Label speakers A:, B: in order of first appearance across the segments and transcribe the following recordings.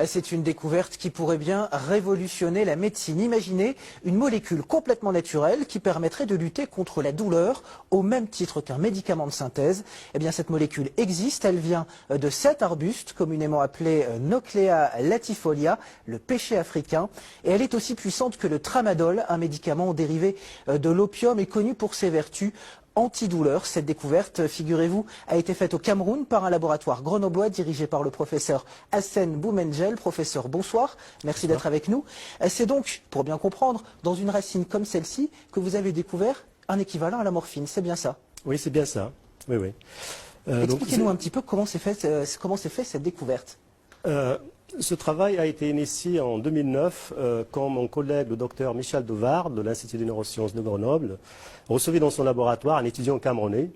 A: C'est une découverte qui pourrait bien révolutionner la médecine. Imaginez une molécule complètement naturelle qui permettrait de lutter contre la douleur au même titre qu'un médicament de synthèse. Eh bien, cette molécule existe, elle vient de cet arbuste communément appelé Nauclea latifolia, le pêcher africain. Et elle est aussi puissante que le tramadol, un médicament dérivé de l'opium et connu pour ses vertus antidouleur. Cette découverte, figurez-vous, a été faite au Cameroun par un laboratoire grenoblois dirigé par le professeur Hassen Boumengel. Professeur, bonsoir. Merci d'être avec nous. C'est donc, pour bien comprendre, dans une racine comme celle-ci, que vous avez découvert un équivalent à la morphine. C'est bien ça?
B: Oui, c'est bien ça. Oui, oui.
A: Expliquez-nous un petit peu comment s'est fait cette découverte.
B: Ce travail a été initié en 2009 quand mon collègue, le docteur Michel Devard, de l'Institut des neurosciences de Grenoble, recevait dans son laboratoire un étudiant camerounais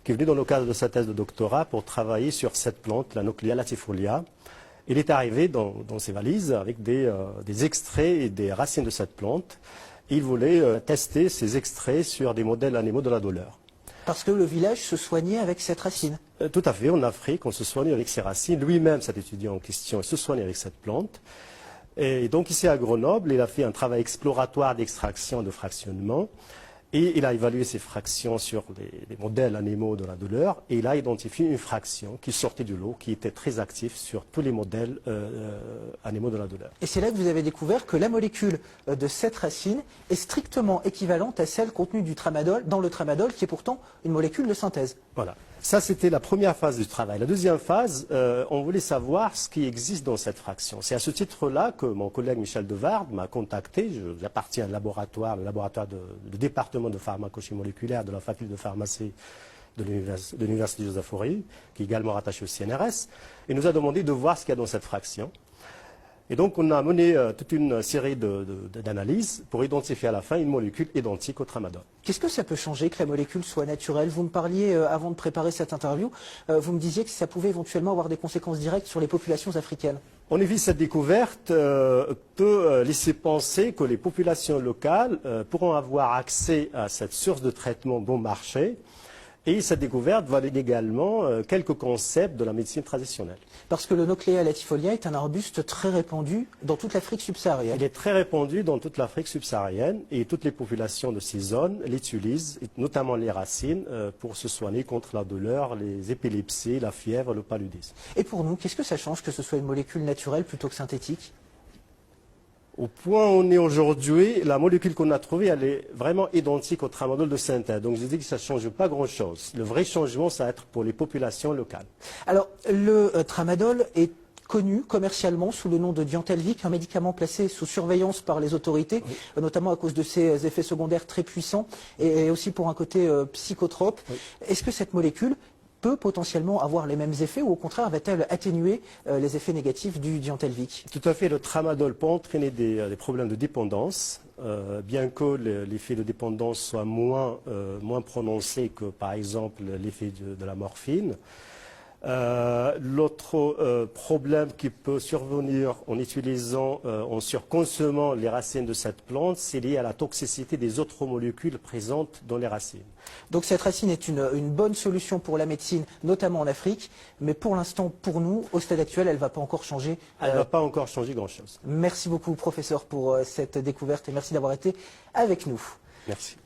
B: qui est venu dans le cadre de sa thèse de doctorat pour travailler sur cette plante, la Nauclea latifolia. Il est arrivé dans ses valises avec des extraits et des racines de cette plante. Il voulait tester ces extraits sur des modèles animaux de la douleur.
A: Parce que le village se soignait avec cette racine.
B: Tout à fait. En Afrique, on se soigne avec ces racines. Lui-même, cet étudiant en question, se soigne avec cette plante. Et donc, ici à Grenoble, il a fait un travail exploratoire d'extraction, de fractionnement. Et il a évalué ces fractions sur les modèles animaux de la douleur. Et il a identifié une fraction qui sortait du lot, qui était très active sur tous les modèles animaux de la douleur.
A: Et c'est là que vous avez découvert que la molécule de cette racine est strictement équivalente à celle contenue dans le tramadol, qui est pourtant une molécule de synthèse.
B: Voilà. Ça, c'était la première phase du travail. La deuxième phase, on voulait savoir ce qui existe dans cette fraction. C'est à ce titre-là que mon collègue Michel Devard m'a contacté. J'appartiens au laboratoire du département de pharmacologie moléculaire de la faculté de pharmacie de l'Université Joseph Fauré, qui est également rattaché au CNRS, et nous a demandé de voir ce qu'il y a dans cette fraction. Et donc, on a mené toute une série d'analyses pour identifier à la fin une molécule identique au tramadol.
A: Qu'est-ce que ça peut changer que la molécule soit naturelle? Vous me parliez, avant de préparer cette interview, vous me disiez que ça pouvait éventuellement avoir des conséquences directes sur les populations africaines.
B: En effet, cette découverte peut laisser penser que les populations locales pourront avoir accès à cette source de traitement bon marché. Et cette découverte valide également quelques concepts de la médecine traditionnelle.
A: Parce que le Nauclea latifolia est un arbuste très répandu dans toute l'Afrique subsaharienne.
B: Il est très répandu dans toute l'Afrique subsaharienne et toutes les populations de ces zones l'utilisent, notamment les racines, pour se soigner contre la douleur, les épilepsies, la fièvre, le paludisme.
A: Et pour nous, qu'est-ce que ça change que ce soit une molécule naturelle plutôt que synthétique?
B: Au point où on est aujourd'hui, la molécule qu'on a trouvée, elle est vraiment identique au tramadol de synthèse. Donc je dis que ça ne change pas grand-chose. Le vrai changement, ça va être pour les populations locales.
A: Alors, le tramadol est connu commercialement sous le nom de Diantelvic, un médicament placé sous surveillance par les autorités, oui, notamment à cause de ses effets secondaires très puissants et aussi pour un côté psychotrope. Oui. Est-ce que cette molécule peut potentiellement avoir les mêmes effets ou au contraire va-t-elle atténuer les effets négatifs du Diantelvic?
B: Tout à fait, le tramadol peut entraîner des problèmes de dépendance, bien que l'effet de dépendance soit moins prononcé que par exemple l'effet de la morphine. L'autre problème qui peut survenir en utilisant, en surconsommant les racines de cette plante, c'est lié à la toxicité des autres molécules présentes dans les racines.
A: Donc cette racine est une bonne solution pour la médecine, notamment en Afrique, mais pour l'instant, pour nous, au stade actuel, elle ne va pas encore changer.
B: Elle ne va pas encore changer grand-chose.
A: Merci beaucoup, professeur, pour cette découverte et merci d'avoir été avec nous.
B: Merci.